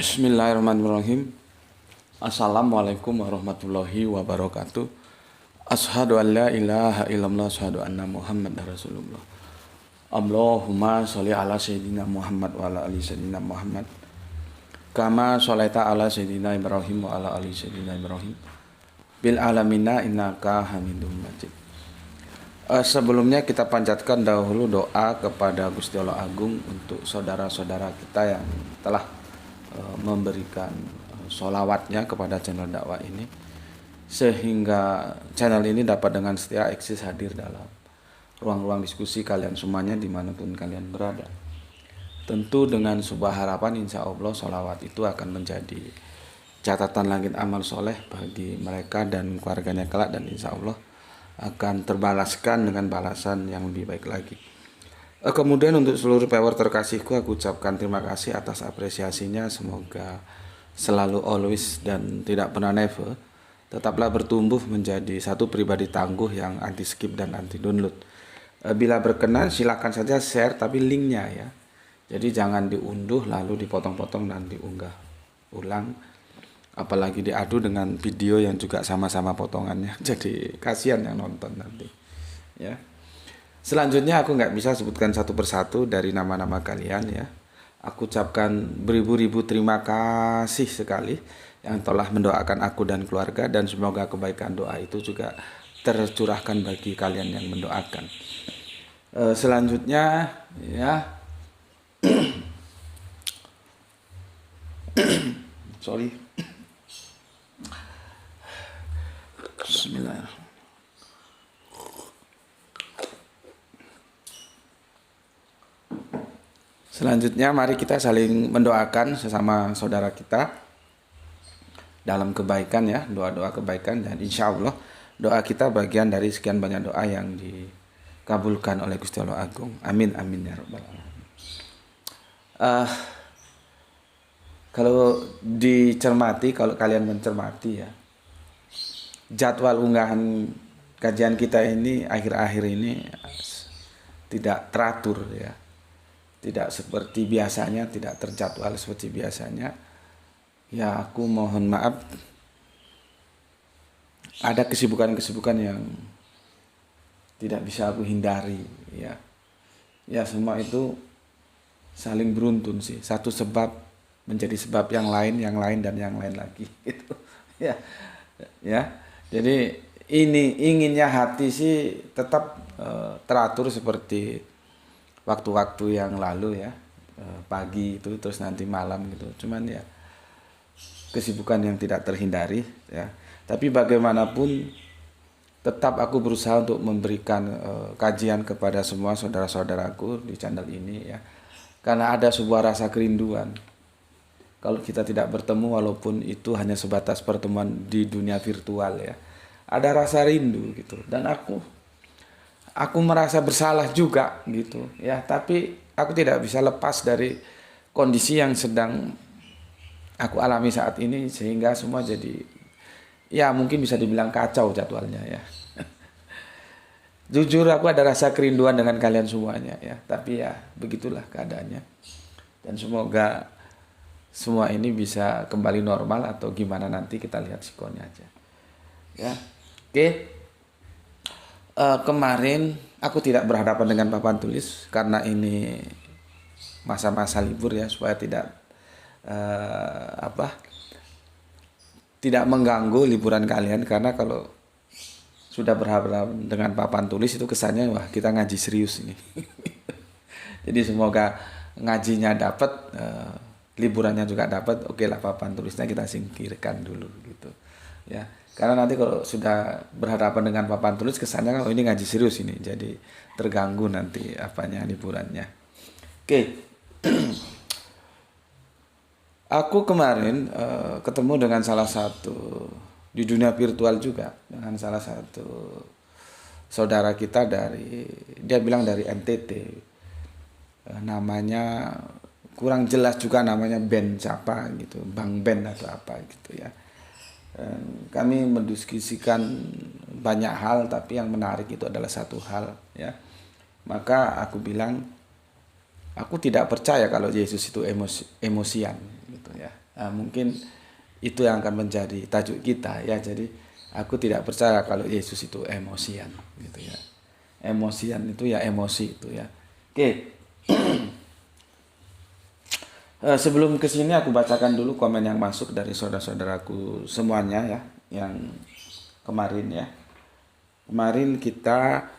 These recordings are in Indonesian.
Bismillahirrahmanirrahim. Assalamualaikum warahmatullahi wabarakatuh. Ashhadu an la ilaha illallah, ashhadu anna Muhammad Rasulullah. Allahumma sholli ala sayyidina Muhammad wa ala ali sayyidina Muhammad. Kama sholaita ala sayyidina Ibrahim wa ala ali sayyidina Ibrahim. Bil alamina innaka Hamidum Majid. Sebelumnya kita panjatkan dahulu doa kepada Gusti Allah Agung untuk saudara-saudara kita yang telah memberikan sholawatnya kepada channel dakwah ini, sehingga channel ini dapat dengan setia eksis hadir dalam ruang-ruang diskusi kalian semuanya dimanapun kalian berada. Tentu dengan sebuah harapan insya Allah sholawat itu akan menjadi catatan langit amal soleh bagi mereka dan keluarganya kelak, dan insya Allah akan terbalaskan dengan balasan yang lebih baik lagi. Kemudian untuk seluruh viewer terkasihku, aku ucapkan terima kasih atas apresiasinya. Semoga selalu always dan tidak pernah never tetaplah bertumbuh menjadi satu pribadi tangguh yang anti skip dan anti download. Bila berkenan silakan saja share, tapi linknya ya. Jadi jangan diunduh lalu dipotong-potong dan diunggah ulang, apalagi diadu dengan video yang juga sama-sama potongannya. Jadi kasihan yang nonton nanti ya. Selanjutnya aku nggak bisa sebutkan satu persatu dari nama-nama kalian ya. Aku ucapkan beribu-ribu terima kasih sekali yang telah mendoakan aku dan keluarga, dan semoga kebaikan doa itu juga tercurahkan bagi kalian yang mendoakan. Selanjutnya ya sorry. Bismillahirrahmanirrahim. Selanjutnya mari kita saling mendoakan sesama saudara kita dalam kebaikan ya, doa-doa kebaikan, dan insya Allah doa kita bagian dari sekian banyak doa yang dikabulkan oleh Gusti Allah Agung. Amin amin ya rabbal alamin. Kalau dicermati, kalau kalian mencermati ya, jadwal unggahan kajian kita ini akhir-akhir ini tidak teratur ya. Tidak seperti biasanya, tidak terjadwal seperti biasanya. Ya, aku mohon maaf. Ada kesibukan-kesibukan yang tidak bisa aku hindari ya. Ya, semua itu saling beruntun sih. Satu sebab menjadi sebab yang lain dan yang lain lagi gitu. Ya. Ya. Jadi ini inginnya hati sih tetap teratur seperti waktu-waktu yang lalu ya, pagi itu terus nanti malam gitu. Cuman ya kesibukan yang tidak terhindari ya. Tapi bagaimanapun tetap aku berusaha untuk memberikan kajian kepada semua saudara-saudaraku di channel ini ya. Karena ada sebuah rasa kerinduan. Kalau kita tidak bertemu, walaupun itu hanya sebatas pertemuan di dunia virtual ya, ada rasa rindu gitu. Dan aku merasa bersalah juga gitu ya, tapi aku tidak bisa lepas dari kondisi yang sedang aku alami saat ini, sehingga semua jadi ya mungkin bisa dibilang kacau jadwalnya ya. Jujur aku ada rasa kerinduan dengan kalian semuanya ya, tapi ya begitulah keadaannya, dan semoga semua ini bisa kembali normal atau gimana nanti kita lihat sikonya aja ya. Oke. Kemarin aku tidak berhadapan dengan papan tulis karena ini masa-masa libur ya, supaya tidak tidak mengganggu liburan kalian. Karena kalau sudah berhadapan dengan papan tulis itu kesannya wah kita ngaji serius ini. Jadi semoga ngajinya dapat, liburannya juga dapat. Oke lah, papan tulisnya kita singkirkan dulu gitu ya. Karena nanti kalau sudah berhadapan dengan papan tulis kesannya kan oh ini ngaji serius ini, jadi terganggu nanti apanya liburannya. Oke. Aku kemarin ketemu dengan salah satu di dunia virtual juga, dengan salah satu saudara kita dia bilang dari NTT. Namanya kurang jelas juga, namanya Ben siapa gitu, Bang Ben atau apa gitu ya. Kami mendiskusikan banyak hal, tapi yang menarik itu adalah satu hal ya. Maka aku bilang aku tidak percaya kalau Yesus itu emosian gitu ya. Nah, mungkin itu yang akan menjadi tajuk kita ya. Jadi aku tidak percaya kalau Yesus itu emosian gitu ya. Emosian itu ya emosi itu ya. Oke. Sebelum kesini aku bacakan dulu komen yang masuk dari saudara-saudaraku semuanya ya, yang kemarin ya. Kemarin kita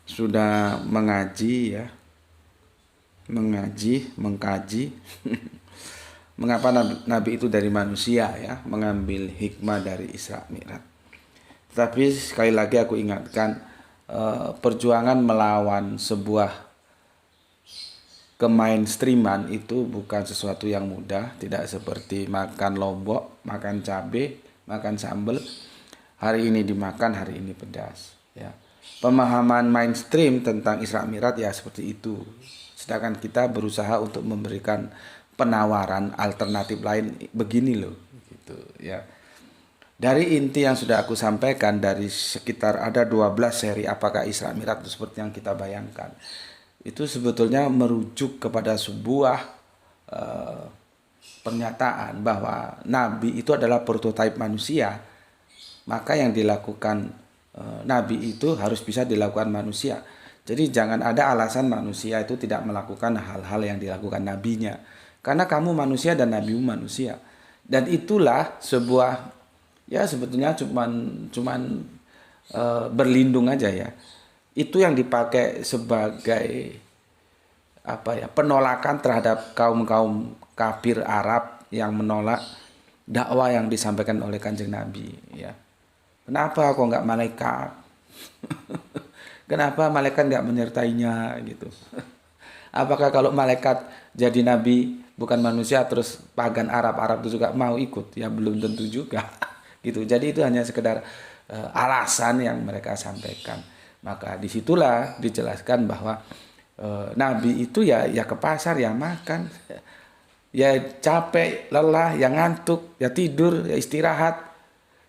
sudah mengaji ya, mengkaji mengapa Nabi itu dari manusia ya, mengambil hikmah dari Isra Mi'raj. Tapi sekali lagi aku ingatkan, perjuangan melawan sebuah kemainstreaman itu bukan sesuatu yang mudah, tidak seperti makan lombok, makan cabai, makan sambal. Hari ini dimakan, hari ini pedas. Ya. Pemahaman mainstream tentang Isra Mi'raj ya seperti itu. Sedangkan kita berusaha untuk memberikan penawaran alternatif lain begini loh, gitu ya. Dari inti yang sudah aku sampaikan dari sekitar ada 12 seri apakah Isra Mi'raj itu seperti yang kita bayangkan. Itu sebetulnya merujuk kepada sebuah pernyataan bahwa Nabi itu adalah prototipe manusia. Maka yang dilakukan Nabi itu harus bisa dilakukan manusia. Jadi jangan ada alasan manusia itu tidak melakukan hal-hal yang dilakukan nabinya. Karena kamu manusia dan nabimu manusia. Dan itulah sebuah ya sebetulnya cuman berlindung aja ya. Itu yang dipakai sebagai penolakan terhadap kaum kafir Arab yang menolak dakwah yang disampaikan oleh Kanjeng Nabi ya. Kenapa kok nggak malaikat? Kenapa malaikat nggak menyertainya gitu? Apakah kalau malaikat jadi nabi bukan manusia terus pagan Arab itu juga mau ikut? Ya belum tentu juga gitu. Jadi itu hanya sekedar alasan yang mereka sampaikan. Maka disitulah dijelaskan bahwa Nabi itu ya ke pasar ya makan, ya capek, lelah, ya ngantuk, ya tidur, ya istirahat,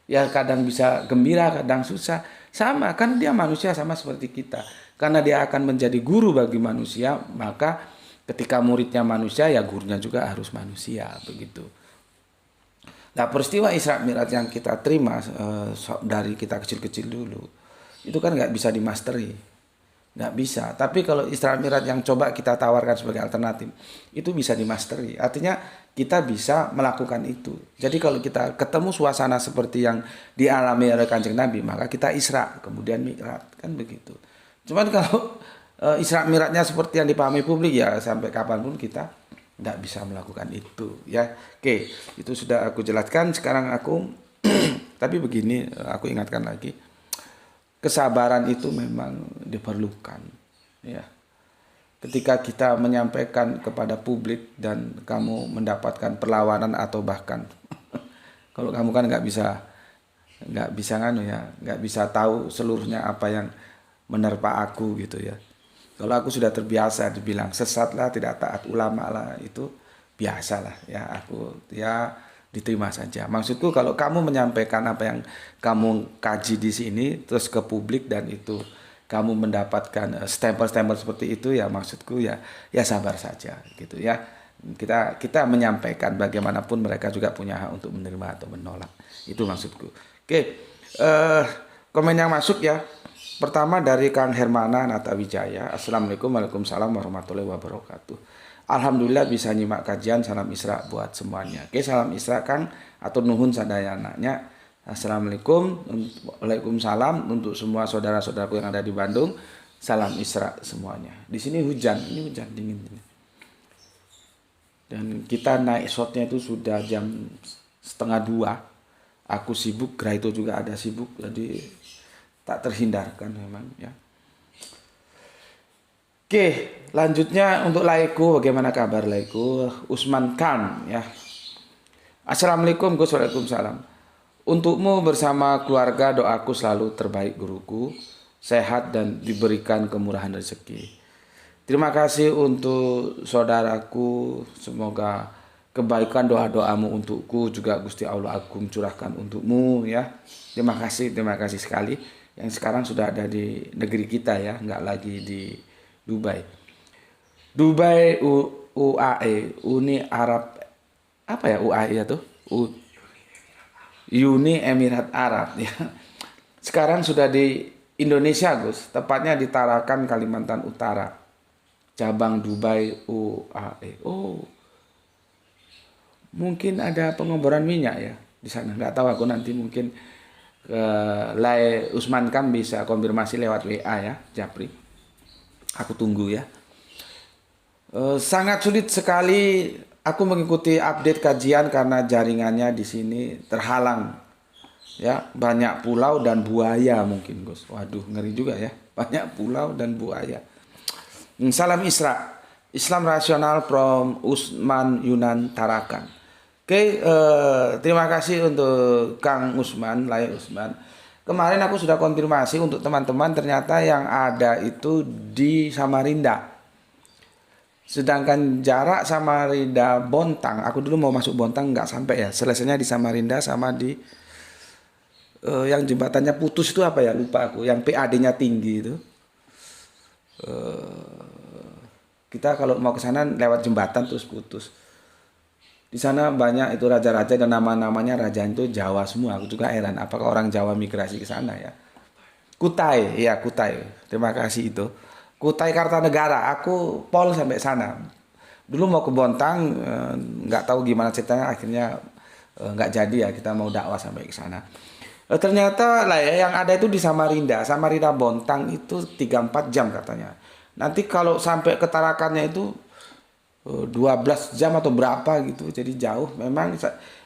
ya kadang bisa gembira, kadang susah, sama kan dia manusia sama seperti kita. Karena dia akan menjadi guru bagi manusia, maka ketika muridnya manusia ya gurunya juga harus manusia begitu. Nah peristiwa Isra Mi'raj yang kita terima dari kita kecil-kecil dulu itu kan nggak bisa dimasteri, nggak bisa. Tapi kalau Isra Mi'raj yang coba kita tawarkan sebagai alternatif itu bisa dimasteri. Artinya kita bisa melakukan itu. Jadi kalau kita ketemu suasana seperti yang dialami oleh Kanjeng Nabi, maka kita Isra kemudian Mi'raj kan begitu. Cuman kalau Isra Mi'rajnya seperti yang dipahami publik ya sampai kapanpun kita nggak bisa melakukan itu ya. Oke, itu sudah aku jelaskan. Sekarang aku tapi begini, aku ingatkan lagi, kesabaran itu memang diperlukan ya. Ketika kita menyampaikan kepada publik dan kamu mendapatkan perlawanan atau bahkan kalau kamu kan nggak bisa tahu seluruhnya apa yang menerpa aku gitu ya. Kalau aku sudah terbiasa dibilang sesat lah, tidak taat ulama lah, itu biasalah ya, aku ya diterima saja. Maksudku kalau kamu menyampaikan apa yang kamu kaji di sini terus ke publik dan itu kamu mendapatkan stempel-stempel seperti itu ya, maksudku ya sabar saja gitu ya. Kita menyampaikan, bagaimanapun mereka juga punya hak untuk menerima atau menolak. Itu maksudku. Oke, komen yang masuk ya. Pertama dari Kang Hermana Natawijaya. Assalamualaikum Waalaikumsalam warahmatullahi wabarakatuh. Alhamdulillah bisa nyimak kajian. Salam Isra buat semuanya. Oke, salam Isra Kang atau nuhun sadayananya. Assalamualaikum, waalaikumsalam untuk semua saudara-saudaraku yang ada di Bandung. Salam Isra semuanya. Di sini hujan, ini hujan dingin. Dan kita naik shotnya itu sudah jam 1:30. Aku sibuk, Graito juga ada sibuk, jadi tak terhindarkan memang ya. Oke, lanjutnya untuk Laiku, bagaimana kabar Laiku? Usman Khan ya. Assalamualaikum, Gus. Waalaikumsalam. Untukmu bersama keluarga doaku selalu terbaik guruku, sehat dan diberikan kemurahan rezeki. Terima kasih untuk saudaraku, semoga kebaikan doa-doamu untukku juga Gusti Allah Agung curahkan untukmu ya. Terima kasih sekali. Yang sekarang sudah ada di negeri kita ya, nggak lagi di Dubai. Dubai UAE, Uni Arab apa ya UAE itu? Uni Emirat Arab ya. Sekarang sudah di Indonesia, Gus, tepatnya di Tarakan, Kalimantan Utara. Cabang Dubai UAE. Oh, mungkin ada pengeboran minyak ya di sana. Nggak tahu aku, nanti mungkin Lai Usman Kam bisa konfirmasi lewat WA ya, Japri. Aku tunggu ya. Sangat sulit sekali aku mengikuti update kajian karena jaringannya di sini terhalang. Ya, banyak pulau dan buaya mungkin, Gus. Waduh, ngeri juga ya. Banyak pulau dan buaya. Salam Isra. Islam Rasional from Usman Yunan Tarakan. Oke, terima kasih untuk Kang Usman, Lai Usman. Kemarin aku sudah konfirmasi untuk teman-teman, ternyata yang ada itu di Samarinda. Sedangkan jarak Samarinda Bontang, aku dulu mau masuk Bontang nggak sampai ya. Selesainya di Samarinda sama di yang jembatannya putus itu apa ya, lupa aku. Yang PAD-nya tinggi itu. Kita kalau mau ke sana lewat jembatan terus putus. Di sana banyak itu raja-raja dan nama-namanya raja itu Jawa semua. Aku juga heran apakah orang Jawa migrasi ke sana ya. Kutai, ya Kutai. Terima kasih itu. Kutai Kartanegara, aku pol sampai sana. Dulu mau ke Bontang, nggak tahu gimana ceritanya, akhirnya nggak jadi ya, kita mau dakwah sampai ke sana. Ternyata lah ya, yang ada itu di Samarinda. Samarinda Bontang itu 3-4 jam katanya. Nanti kalau sampai ke Tarakannya itu 12 jam atau berapa gitu, jadi jauh. Memang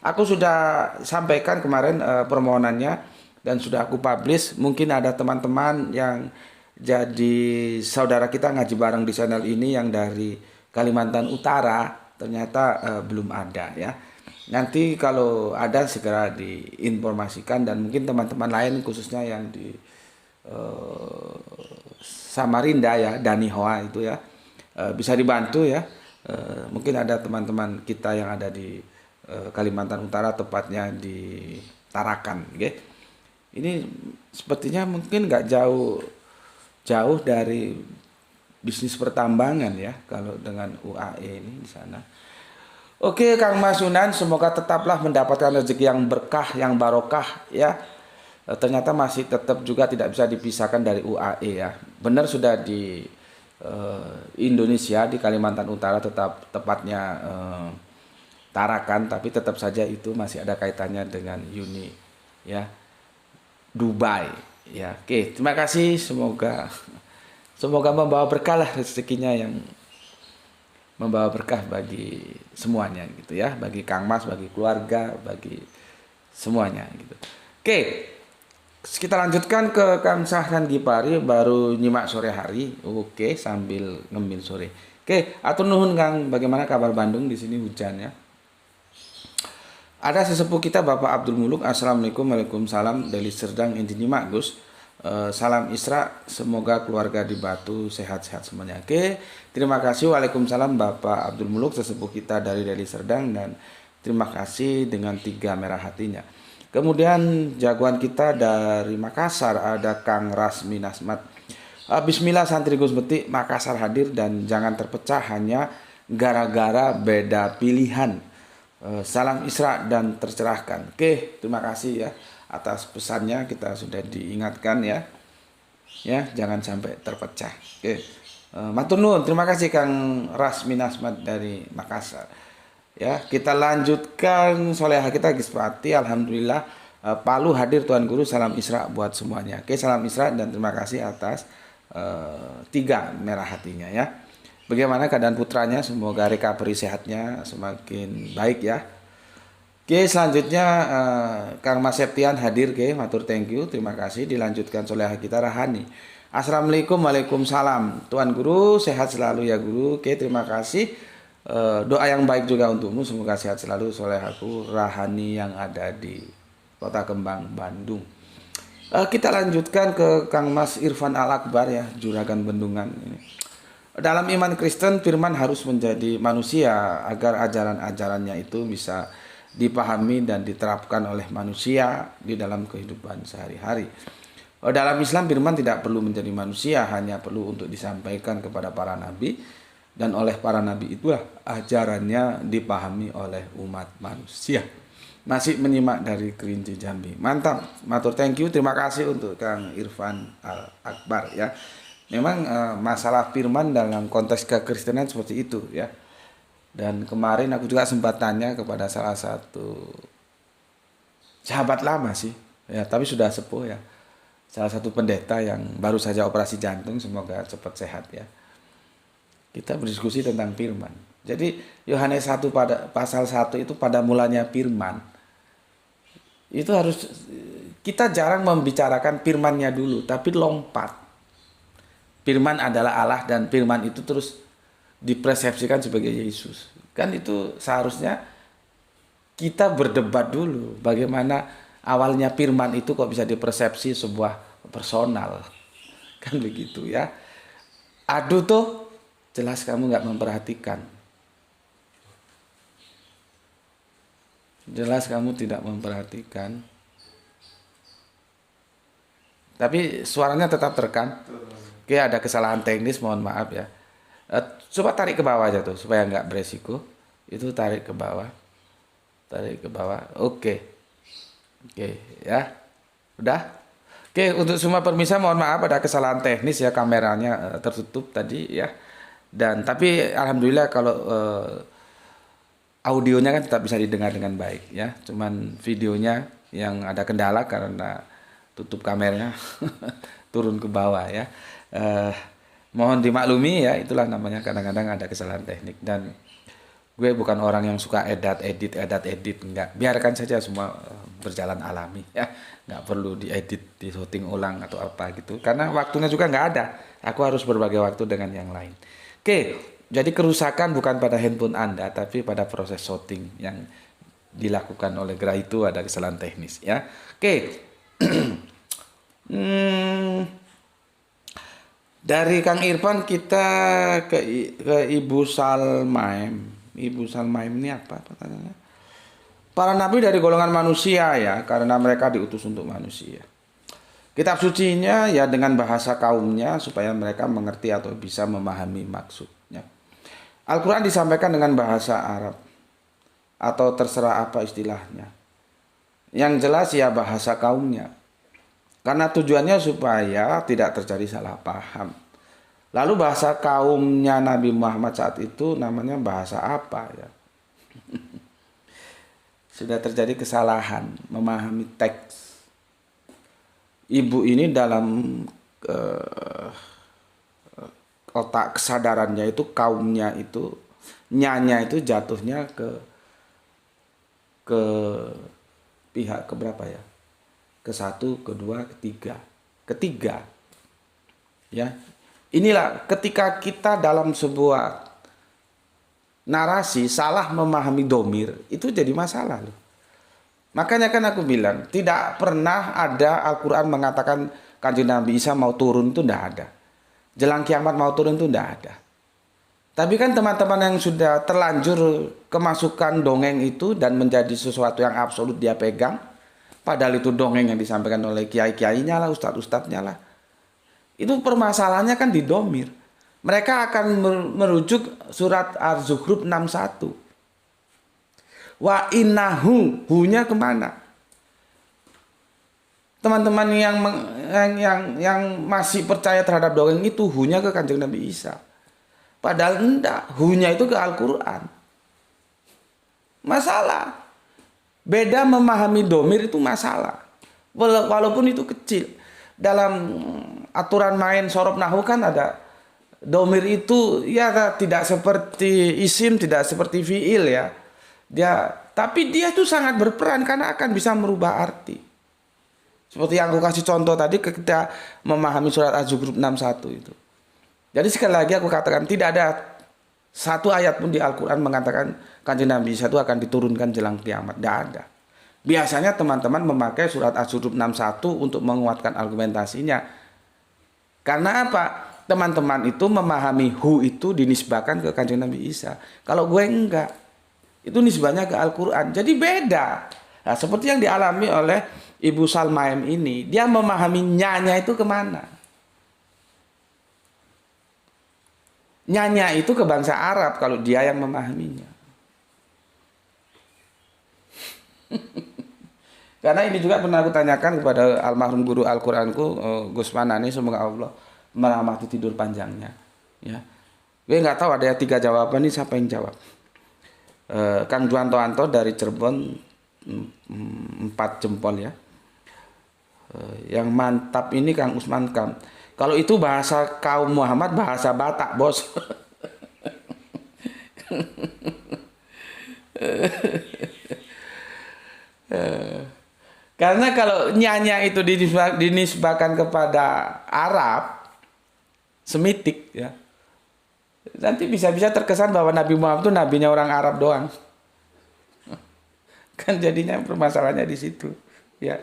aku sudah sampaikan kemarin permohonannya dan sudah aku publish. Mungkin ada teman-teman yang jadi saudara kita ngaji bareng di channel ini yang dari Kalimantan Utara, ternyata belum ada ya. Nanti kalau ada segera diinformasikan, dan mungkin teman-teman lain khususnya yang di Samarinda ya, Danihoa itu ya, bisa dibantu ya. Mungkin ada teman-teman kita yang ada di Kalimantan Utara, tepatnya di Tarakan, okay? Ini sepertinya mungkin nggak jauh dari bisnis pertambangan ya, kalau dengan UAE ini di sana. Oke, Kang Mas Sunan, semoga tetaplah mendapatkan rezeki yang berkah, yang barokah ya. Ternyata masih tetap juga tidak bisa dipisahkan dari UAE ya. Benar sudah di Indonesia, di Kalimantan Utara, tepatnya Tarakan, tapi tetap saja itu masih ada kaitannya dengan Uni ya, Dubai ya. Oke, terima kasih, semoga membawa berkah lah, rezekinya yang membawa berkah bagi semuanya gitu ya, bagi Kang Mas, bagi keluarga, bagi semuanya gitu. Oke, kita lanjutkan ke Kang Sahran Gipari, baru nyimak sore hari. Oke, sambil ngemil sore. Oke, atur nuhun Kang, bagaimana kabar Bandung? Di sini hujan ya. Ada sesepuh kita Bapak Abdul Muluk. Assalamualaikum, waalaikumsalam. Dari Serdang Inti nyimak Gus. Salam Isra, semoga keluarga di Batu sehat-sehat semuanya. Oke, terima kasih. Waalaikumsalam Bapak Abdul Muluk, sesepuh kita dari Deli Serdang, dan terima kasih dengan 3 merah hatinya. Kemudian jagoan kita dari Makassar ada Kang Rasmi Nasmat. Bismillah santri Gus Betik Makassar hadir, dan jangan terpecah hanya gara-gara beda pilihan. Salam Isra dan tercerahkan. Oke, terima kasih ya atas pesannya, kita sudah diingatkan ya. Ya, jangan sampai terpecah. Oke. Matur nuwun, terima kasih Kang Rasmi Nasmat dari Makassar. Ya, kita lanjutkan soleha kita Gispati. Alhamdulillah Palu hadir Tuan Guru. Salam Isra buat semuanya. Oke, salam Isra dan terima kasih atas 3 merah hatinya ya. Bagaimana keadaan putranya? Semoga recovery sehatnya semakin baik ya. Oke, selanjutnya Kang Mas Septian hadir, ke matur thank you, terima kasih. Dilanjutkan soleha kita Rahani. Assalamualaikum, waalaikumsalam. Tuan Guru sehat selalu ya Guru. Oke, terima kasih. Doa yang baik juga untukmu, semoga sehat selalu solehaku Rahani yang ada di Kota Kembang, Bandung. Kita lanjutkan ke Kang Mas Irfan Al-Akbar ya, Juragan Bendungan ini. Dalam iman Kristen, firman harus menjadi manusia agar ajaran-ajarannya itu bisa dipahami dan diterapkan oleh manusia di dalam kehidupan sehari-hari. Dalam Islam, firman tidak perlu menjadi manusia, hanya perlu untuk disampaikan kepada para nabi. Dan oleh para nabi itulah ajarannya dipahami oleh umat manusia. Masih menyimak dari Kerinci Jambi. Mantap, matur thank you, terima kasih untuk Kang Irfan Al Akbar ya. Memang masalah firman dalam konteks kekristenan seperti itu ya. Dan kemarin aku juga sempat tanya kepada salah satu sahabat lama sih, ya tapi sudah sepuh ya. Salah satu pendeta yang baru saja operasi jantung, semoga cepat sehat ya. Kita berdiskusi tentang firman. Jadi Yohanes 1 pada pasal 1 itu pada mulanya firman. Itu harus kita jarang membicarakan firmannya dulu, tapi lompat. Firman adalah Allah dan firman itu terus dipersepsikan sebagai Yesus. Kan itu seharusnya kita berdebat dulu bagaimana awalnya firman itu kok bisa dipersepsi sebuah personal. Kan begitu ya. Aduh tuh jelas kamu nggak memperhatikan. Jelas kamu tidak memperhatikan. Tapi suaranya tetap terekam. Oke, ada kesalahan teknis, mohon maaf ya. Coba tarik ke bawah aja tuh supaya nggak beresiko. Itu tarik ke bawah. Tarik ke bawah. Oke. Oke, ya. Udah? Oke, untuk semua pemirsa mohon maaf ada kesalahan teknis ya, kameranya tertutup tadi ya. Dan tapi alhamdulillah kalau audionya kan tetap bisa didengar dengan baik ya. Cuman videonya yang ada kendala karena tutup kameranya turun ke bawah ya. Mohon dimaklumi ya, itulah namanya kadang-kadang ada kesalahan teknik. Dan gue bukan orang yang suka edit, enggak. Biarkan saja semua berjalan alami ya. Nggak perlu diedit, di syuting ulang atau apa gitu. Karena waktunya juga nggak ada. Aku harus berbagi waktu dengan yang lain. Oke, jadi kerusakan bukan pada handphone Anda, tapi pada proses syuting yang dilakukan oleh gerai itu ada kesalahan teknis ya. Oke. Dari Kang Irfan kita ke Ibu Salmaim. Ibu Salmaim ini apa pertanyaannya? Para nabi dari golongan manusia ya, karena mereka diutus untuk manusia. Kitab sucinya ya dengan bahasa kaumnya supaya mereka mengerti atau bisa memahami maksudnya. Al-Quran disampaikan dengan bahasa Arab atau terserah apa istilahnya. Yang jelas ya bahasa kaumnya. Karena tujuannya supaya tidak terjadi salah paham. Lalu bahasa kaumnya Nabi Muhammad saat itu namanya bahasa apa ya? Sudah terjadi kesalahan memahami teks. Ibu ini dalam otak kesadarannya itu kaumnya itu nyanya itu jatuhnya ke pihak keberapa ya? Ke satu, kedua, ketiga ya. Inilah ketika kita dalam sebuah narasi salah memahami domir itu jadi masalah loh. Makanya kan aku bilang tidak pernah ada Al-Quran mengatakan Kanjeng Nabi Isa mau turun itu tidak ada. Jelang kiamat mau turun itu tidak ada. Tapi kan teman-teman yang sudah terlanjur kemasukan dongeng itu dan menjadi sesuatu yang absolut dia pegang. Padahal itu dongeng yang disampaikan oleh kiai-kiainya lah, ustadz-ustadznya lah. Itu permasalahannya kan di domir. Mereka akan merujuk surat Az-Zukhruf 61. Wa innahu, hu-nya kemana? Teman-teman yang masih percaya terhadap dongeng itu hu-nya ke Kanjeng Nabi Isa. Padahal enggak, hu-nya itu ke Al-Quran. Masalah. Beda memahami domir itu masalah. Walaupun itu kecil. Dalam aturan main sorob nahu kan ada domir itu ya tidak seperti isim, tidak seperti fiil ya. Tapi dia tuh sangat berperan karena akan bisa merubah arti. Seperti yang aku kasih contoh tadi ketika memahami surat Az-Zukhruf 61 itu. Jadi sekali lagi aku katakan tidak ada satu ayat pun di Al-Quran mengatakan Kanjeng Nabi Isa itu akan diturunkan jelang kiamat. Tidak ada. Biasanya teman-teman memakai surat Az-Zukhruf 61 untuk menguatkan argumentasinya. Karena apa? Teman-teman itu memahami hu itu dinisbahkan ke Kanjeng Nabi Isa. Kalau gue enggak. Itu nisbahnya ke Al-Quran. Jadi beda. Nah, seperti yang dialami oleh Ibu Salmaim ini. Dia memahami nyanya itu kemana. Nyanya itu ke bangsa Arab kalau dia yang memahaminya. Karena ini juga pernah aku tanyakan kepada almarhum guru Al-Qur'anku, Gus Manani, semoga Allah merahmati tidur panjangnya. Ya, gue nggak tahu ada 3 jawaban ini siapa yang jawab. Kang Juanto Anto dari Cirebon, 4 jempol ya. Yang mantap ini Kang Usman Kam. Kalau itu bahasa kaum Muhammad, bahasa Batak, bos. Karena kalau nyanya itu dinisbahkan kepada Arab, Semitik ya, nanti bisa-bisa terkesan bahwa Nabi Muhammad itu nabinya orang Arab doang. Kan jadinya permasalahannya di situ ya.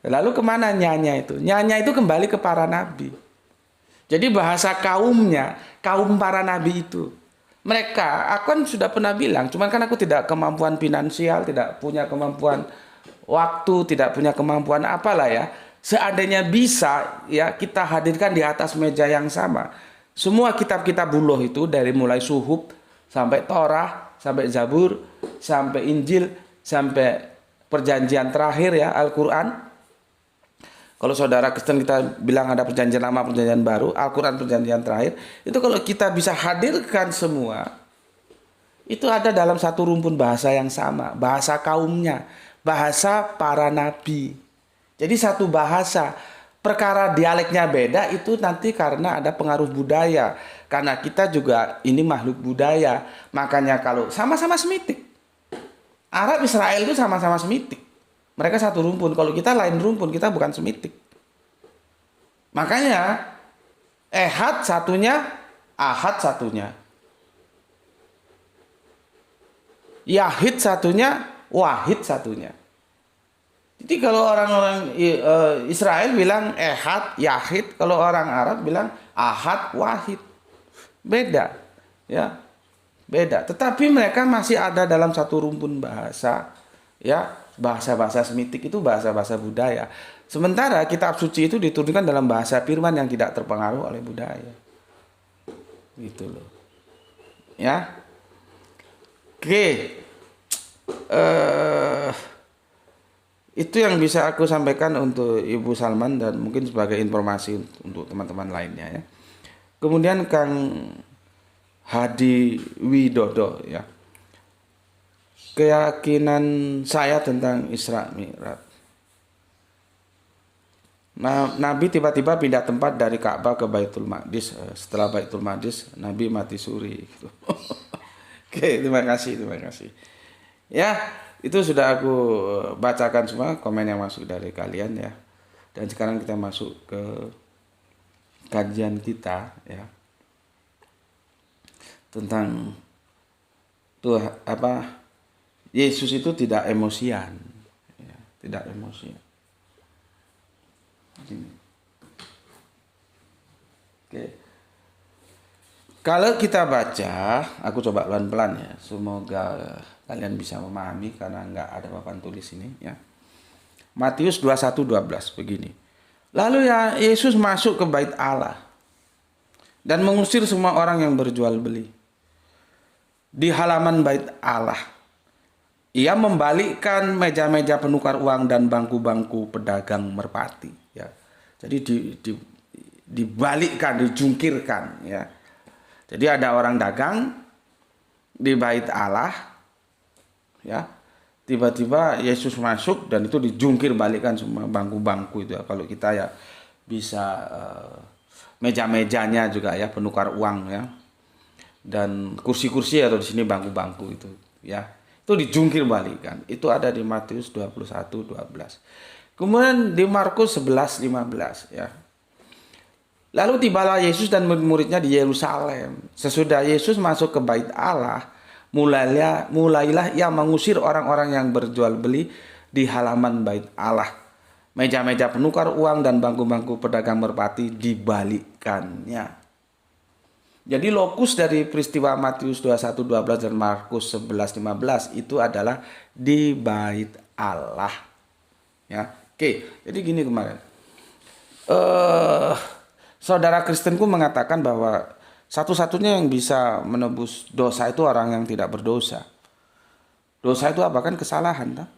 Lalu kemana nyanya itu? Nyanya itu kembali ke para nabi. Jadi bahasa kaumnya, kaum para nabi itu. Mereka, aku kan sudah pernah bilang, cuman kan aku tidak kemampuan finansial, tidak punya kemampuan waktu, tidak punya kemampuan apalah ya. Seandainya bisa ya kita hadirkan di atas meja yang sama. Semua kitab-kitab buluh itu dari mulai Suhuf sampai Torah, sampai Zabur, sampai Injil, sampai perjanjian terakhir ya Al-Quran. Kalau saudara Kristen kita bilang ada perjanjian lama, perjanjian baru, Al-Quran perjanjian terakhir. Itu kalau kita bisa hadirkan semua, itu ada dalam satu rumpun bahasa yang sama. Bahasa kaumnya, bahasa para nabi. Jadi satu bahasa. Perkara dialeknya beda itu nanti karena ada pengaruh budaya. Karena kita juga ini makhluk budaya. Makanya kalau sama-sama Semitik. Arab Israel itu sama-sama Semitik. Mereka satu rumpun. Kalau kita lain rumpun, kita bukan Semitik. Makanya Ehad satunya, Ahad satunya. Yahid satunya, Wahid satunya. Jadi kalau orang-orang Israel bilang Ehad, Yahid, kalau orang Arab bilang Ahad, Wahid. Beda. Ya. Beda. Tetapi mereka masih ada dalam satu rumpun bahasa. Ya. Bahasa-bahasa Semitik itu bahasa-bahasa budaya. Sementara kitab suci itu diturunkan dalam bahasa firman yang tidak terpengaruh oleh budaya. Gitu loh. Ya. Oke. Itu yang bisa aku sampaikan untuk Ibu Salman dan mungkin sebagai informasi untuk teman-teman lainnya ya. Kemudian Kang Hadi Widodo ya. Keyakinan saya tentang Isra Mi'raj. Nah, Nabi tiba-tiba pindah tempat dari Ka'bah ke Baitul Maqdis. Setelah Baitul Maqdis, Nabi mati suri. Oke, terima kasih. Ya, itu sudah aku bacakan semua komen yang masuk dari kalian ya. Dan sekarang kita masuk ke kajian kita ya. Tentang tuh apa? Yesus itu tidak emosian, ya, tidak emosian. Oke. Kalau kita baca, aku coba pelan-pelan ya, semoga kalian bisa memahami karena nggak ada papan tulis ini ya. Matius 21:12 begini. Lalu ya Yesus masuk ke bait Allah dan mengusir semua orang yang berjual beli. Di halaman bait Allah. Ia membalikkan meja-meja penukar uang dan bangku-bangku pedagang merpati. Ya, jadi dibalikkan, dijungkirkan. Ya, jadi ada orang dagang di bait Allah. Ya, tiba-tiba Yesus masuk dan itu dijungkir balikkan semua bangku-bangku itu. Ya. Kalau kita ya bisa meja-mejanya juga ya penukar uang ya, dan kursi-kursi atau di sini bangku-bangku itu. Ya. Itu dijungkir balikan. Itu ada di Matius 21:12. Kemudian di Markus 11:15 ya. Lalu tibalah Yesus dan murid-muridnya di Yerusalem. Sesudah Yesus masuk ke bait Allah, mulailah ia mengusir orang-orang yang berjual beli di halaman bait Allah. Meja-meja penukar uang dan bangku-bangku pedagang merpati dibalikkannya. Jadi lokus dari peristiwa Matius 21:12 dan Markus 11:15 itu adalah di bait Allah. Ya, oke. Jadi gini kemarin, saudara Kristenku mengatakan bahwa Satu-satunya yang bisa menebus dosa itu orang yang tidak berdosa. Dosa itu apa? Kan kesalahan, tak?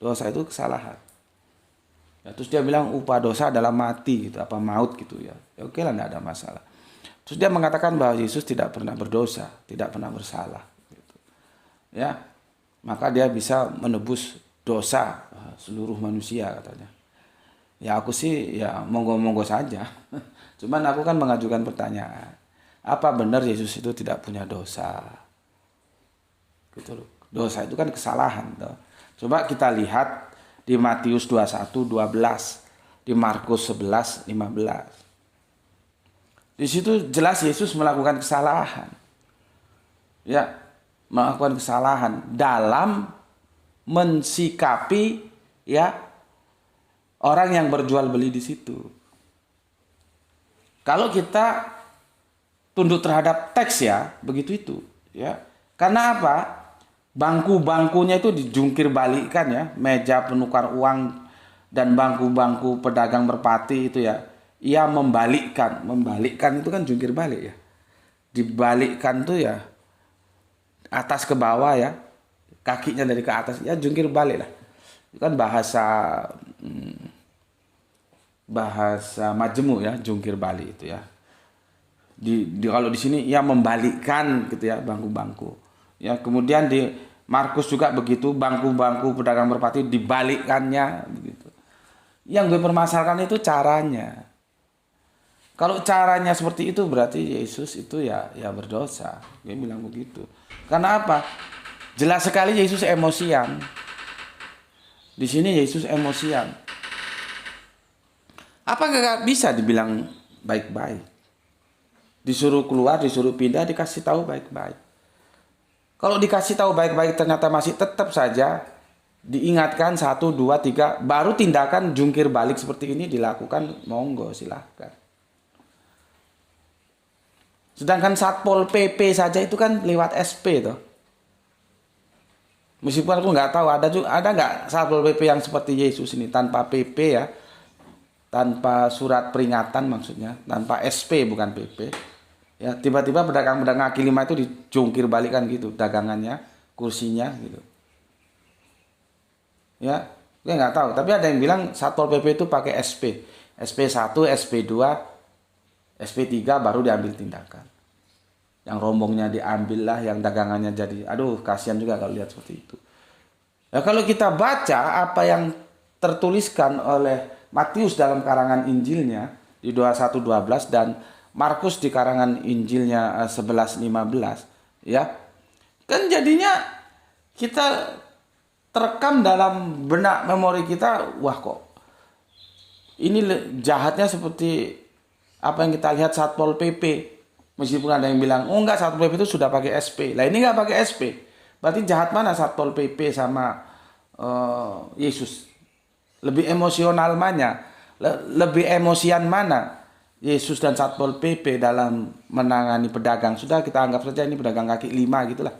Dosa itu kesalahan. Ya, terus dia bilang upah dosa adalah mati gitu, apa maut gitu ya. Ya oke lah, tidak ada masalah. Terus dia mengatakan bahwa Yesus tidak pernah berdosa, tidak pernah bersalah. Gitu. Ya, maka dia bisa menebus dosa seluruh manusia katanya. Ya aku sih ya monggo-monggo saja. Cuman aku kan mengajukan pertanyaan. Apa benar Yesus itu tidak punya dosa? Gitu loh. Dosa itu kan kesalahan. Toh. Coba kita lihat di Matius 21:12, di Markus 11:15. Di situ jelas Yesus melakukan kesalahan. Ya, melakukan kesalahan dalam mensikapi ya orang yang berjual beli di situ. Kalau kita tunduk terhadap teks ya, begitu itu, ya. Karena apa? Bangku-bangkunya itu dijungkir balikkan ya, meja penukar uang dan bangku-bangku pedagang merpati itu ya. Ia membalikkan itu kan jungkir balik ya. Dibalikkan tuh ya atas ke bawah ya, kakinya dari ke atas ya jungkir balik lah. Itu kan bahasa majemuk ya, jungkir balik itu ya. Kalau di sini ia membalikkan gitu ya bangku-bangku. Ya, kemudian di Markus juga begitu, bangku-bangku pedagang merpati dibalikkannya begitu. Yang gue permasalahkan itu caranya. Kalau caranya seperti itu berarti Yesus itu ya berdosa. Gue bilang begitu. Karena apa? Jelas sekali Yesus emosian. Di sini Yesus emosian. Apa nggak bisa dibilang baik-baik? Disuruh keluar, disuruh pindah, dikasih tahu baik-baik. Kalau dikasih tahu baik-baik ternyata masih tetap saja diingatkan 1, 2, 3, baru tindakan jungkir balik seperti ini dilakukan, monggo silahkan. Sedangkan Satpol PP saja itu kan lewat SP toh. Meskipun aku nggak tahu ada nggak Satpol PP yang seperti Yesus ini tanpa PP ya, tanpa surat peringatan maksudnya, tanpa SP bukan PP. Ya, tiba-tiba pedagang-pedagang kaki lima itu dijungkir balikan gitu, dagangannya, kursinya gitu. Ya, gue nggak tahu. Tapi ada yang bilang Satpol PP itu pakai SP, SP1, SP2, SP3 baru diambil tindakan. Yang rombongnya diambil lah, yang dagangannya jadi, aduh kasihan juga kalau lihat seperti itu. Ya, kalau kita baca apa yang tertuliskan oleh Matius dalam karangan Injilnya di 21:12 dan Markus di karangan Injilnya 11:15 ya. Kan jadinya kita terekam dalam benak memori kita, wah kok ini jahatnya seperti apa yang kita lihat Satpol PP. Meskipun ada yang bilang, oh enggak Satpol PP itu sudah pakai SP. Lah ini enggak pakai SP. Berarti jahat mana Satpol PP sama Yesus? Lebih emosional mana? Lebih emosian mana? Yesus dan Satpol PP dalam menangani pedagang. Sudah kita anggap saja ini pedagang kaki lima gitulah.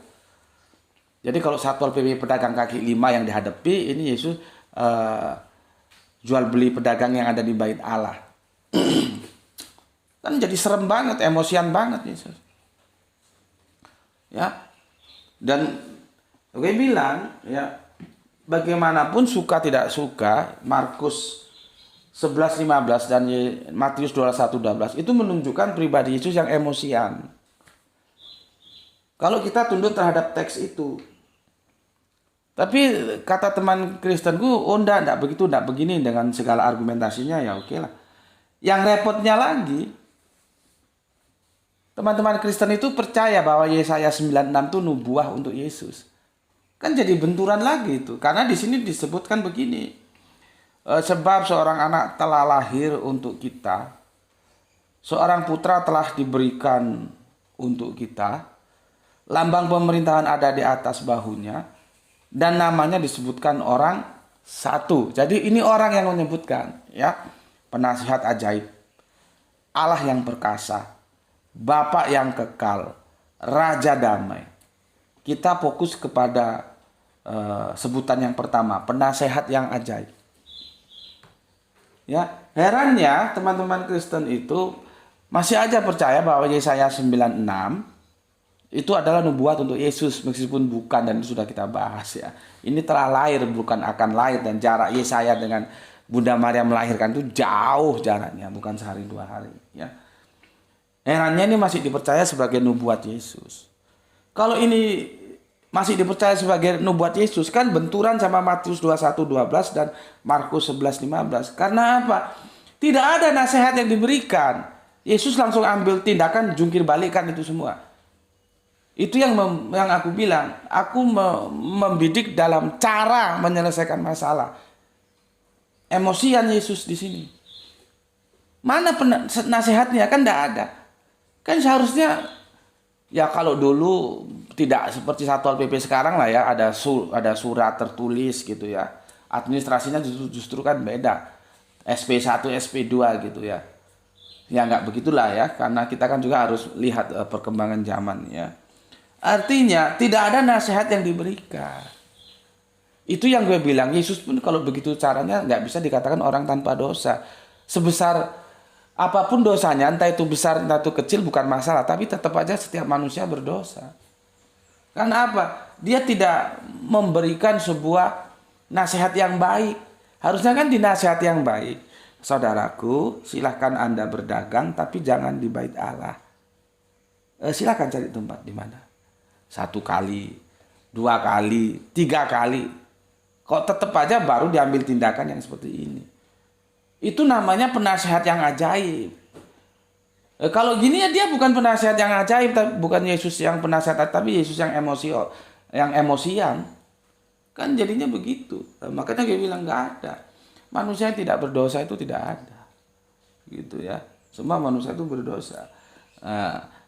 Jadi kalau Satpol PP pedagang kaki lima yang dihadapi, ini Yesus jual beli pedagang yang ada di Bait Allah. Kan jadi serem banget, emosian banget Yesus. Ya. Dan gue bilang ya bagaimanapun suka tidak suka Markus 11:15 dan Matius 21:12 itu menunjukkan pribadi Yesus yang emosian. Kalau kita tunduk terhadap teks itu. Tapi kata teman Kristenku, oh enggak begitu, enggak begini dengan segala argumentasinya ya oke lah. Yang repotnya lagi, teman-teman Kristen itu percaya bahwa Yesaya 96 itu nubuah untuk Yesus. Kan jadi benturan lagi itu. Karena di sini disebutkan begini. Sebab seorang anak telah lahir untuk kita, seorang putra telah diberikan untuk kita, lambang pemerintahan ada di atas bahunya, dan namanya disebutkan orang satu. Jadi ini orang yang menyebutkan, ya, penasihat ajaib, Allah yang perkasa, Bapa yang kekal, Raja damai. Kita fokus kepada sebutan yang pertama, penasehat yang ajaib. Ya, herannya teman-teman Kristen itu masih aja percaya bahwa Yesaya 96 itu adalah nubuat untuk Yesus, meskipun bukan, dan itu sudah kita bahas ya. Ini telah lahir, bukan akan lahir, dan jarak Yesaya dengan Bunda Maria melahirkan itu jauh jaraknya, bukan sehari dua hari ya. Herannya ini masih dipercaya sebagai nubuat Yesus. Kalau ini masih dipercaya sebagai nubuat Yesus, kan benturan sama Matius 21:12 dan Markus 11:15. Karena apa? Tidak ada nasihat yang diberikan. Yesus langsung ambil tindakan, jungkir balikkan itu semua. Itu yang aku bilang, aku membidik dalam cara menyelesaikan masalah. Emosian Yesus di sini. Mana nasihatnya? Kan tidak ada. Kan seharusnya ya, kalau dulu tidak seperti Satpol PP sekarang lah ya, ada surat tertulis gitu ya. Administrasinya justru kan beda. SP1, SP2 gitu ya. Ya nggak begitulah ya, karena kita kan juga harus lihat perkembangan zaman ya. Artinya tidak ada nasihat yang diberikan. Itu yang gue bilang, Yesus pun kalau begitu caranya nggak bisa dikatakan orang tanpa dosa. Sebesar apapun dosanya, entah itu besar entah itu kecil, bukan masalah. Tapi tetap aja setiap manusia berdosa. Karena apa? Dia tidak memberikan sebuah nasihat yang baik. Harusnya kan dinasihati yang baik. Saudaraku, silahkan Anda berdagang, tapi jangan di bait Allah. Silahkan cari tempat di mana. 1 kali, 2 kali, 3 kali. Kok tetap aja baru diambil tindakan yang seperti ini. Itu namanya penasihat yang ajaib. Kalau gini ya dia bukan penasihat yang ajaib, bukan Yesus yang penasihat, tapi Yesus yang emosian. Kan jadinya begitu. Makanya dia bilang nggak ada. Manusia yang tidak berdosa itu tidak ada. Gitu ya. Semua manusia itu berdosa.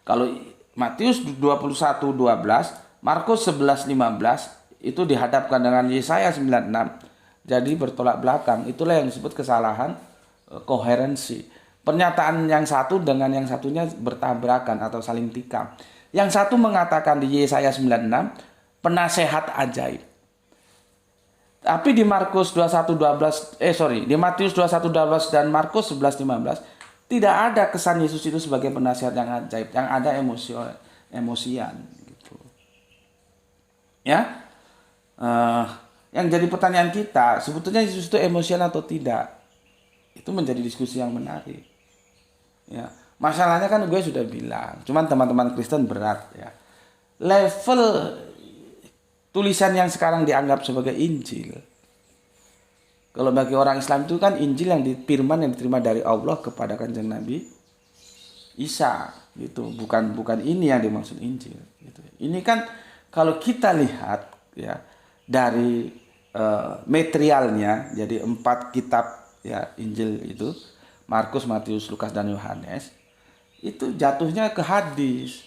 Kalau Matius 21:12, Markus 11:15 itu dihadapkan dengan Yesaya 96. Jadi bertolak belakang. Itulah yang disebut kesalahan koherensi. Pernyataan yang satu dengan yang satunya bertabrakan atau saling tikam. Yang satu mengatakan di Yesaya 96 penasehat ajaib. Tapi di di Matius 21:12 dan Markus 11:15 tidak ada kesan Yesus itu sebagai penasihat yang ajaib, yang ada emosian gitu. Ya. Yang jadi pertanyaan kita, sebetulnya Yesus itu emosian atau tidak? Itu menjadi diskusi yang menarik. Ya. Masalahnya kan gue sudah bilang, cuman teman-teman Kristen berat ya. Level tulisan yang sekarang dianggap sebagai Injil. Kalau bagi orang Islam itu kan Injil yang firman yang diterima dari Allah kepada Kanjeng Nabi Isa gitu. Bukan ini yang dimaksud Injil gitu. Ini kan kalau kita lihat ya dari materialnya, jadi 4 kitab ya Injil itu, Markus, Matius, Lukas dan Yohanes, itu jatuhnya ke hadis.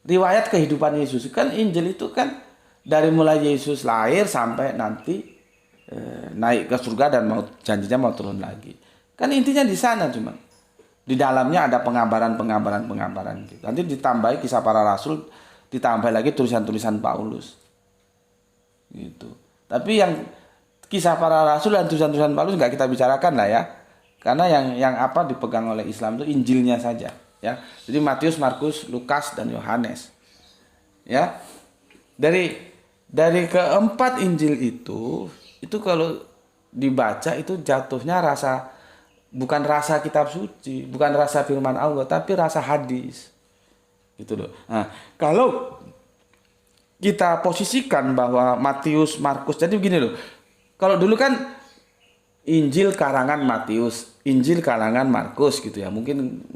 Riwayat kehidupan Yesus. Kan Injil itu kan dari mulai Yesus lahir sampai nanti naik ke surga dan janjinya mau turun lagi. Kan intinya di sana, cuma di dalamnya ada pengabaran gitu. Nanti ditambahi kisah para rasul, ditambah lagi tulisan-tulisan Paulus. Gitu. Tapi yang kisah para rasul dan tulisan-tulisan Paulus nggak kita bicarakan lah ya. Karena yang apa dipegang oleh Islam itu Injilnya saja, ya. Jadi Matius, Markus, Lukas dan Yohanes. Ya. Dari keempat Injil itu kalau dibaca itu jatuhnya bukan rasa kitab suci, bukan rasa firman Allah, tapi rasa hadis. Gitu loh. Nah, kalau kita posisikan bahwa Matius, Markus, jadi begini loh. Kalau dulu kan Injil karangan Matius, Injil karangan Markus gitu ya. Mungkin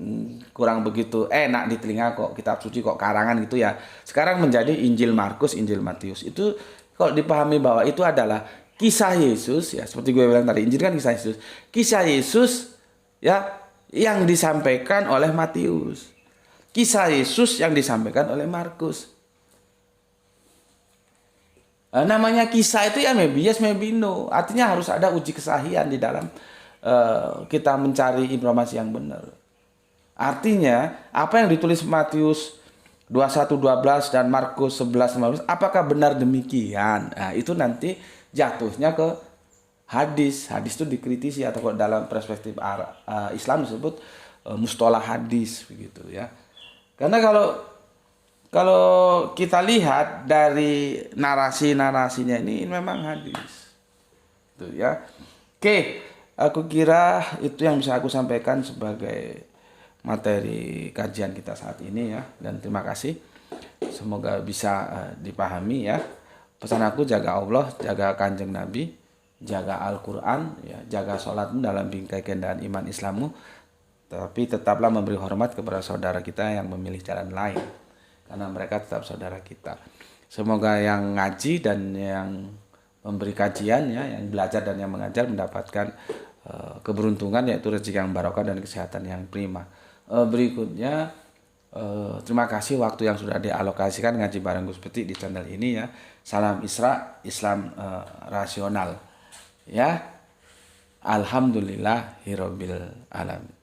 kurang begitu enak di telinga kok kitab suci kok karangan gitu ya. Sekarang menjadi Injil Markus, Injil Matius. Itu kalau dipahami bahwa itu adalah kisah Yesus ya, seperti gue bilang tadi, Injil kan kisah Yesus. Kisah Yesus ya yang disampaikan oleh Matius. Kisah Yesus yang disampaikan oleh Markus. Namanya kisah itu ya maybe yes, maybe no. Artinya harus ada uji kesahihan di dalam kita mencari informasi yang benar. Artinya apa yang ditulis Matius 21:12 dan Markus 11:15 apakah benar demikian? Nah, itu nanti jatuhnya ke hadis. Hadis itu dikritisi atau dalam perspektif Islam disebut mustalah hadis begitu ya. Karena kalau kita lihat dari narasinya ini memang hadis. Tuh ya. Oke, aku kira itu yang bisa aku sampaikan sebagai materi kajian kita saat ini ya, dan terima kasih. Semoga bisa dipahami ya. Pesan aku, jaga Allah, jaga Kanjeng Nabi, jaga Al-Qur'an ya, jaga sholatmu dalam bingkai keadaan iman Islammu, tapi tetaplah memberi hormat kepada saudara kita yang memilih jalan lain, karena mereka tetap saudara kita. Semoga yang ngaji dan yang memberi kajian ya, yang belajar dan yang mengajar mendapatkan keberuntungan, yaitu rezeki yang barokah dan kesehatan yang prima. Berikutnya terima kasih waktu yang sudah dialokasikan ngaji bareng Gus Peti di channel ini ya. Salam Isra, Islam rasional ya. Alhamdulillahirabbil alamin.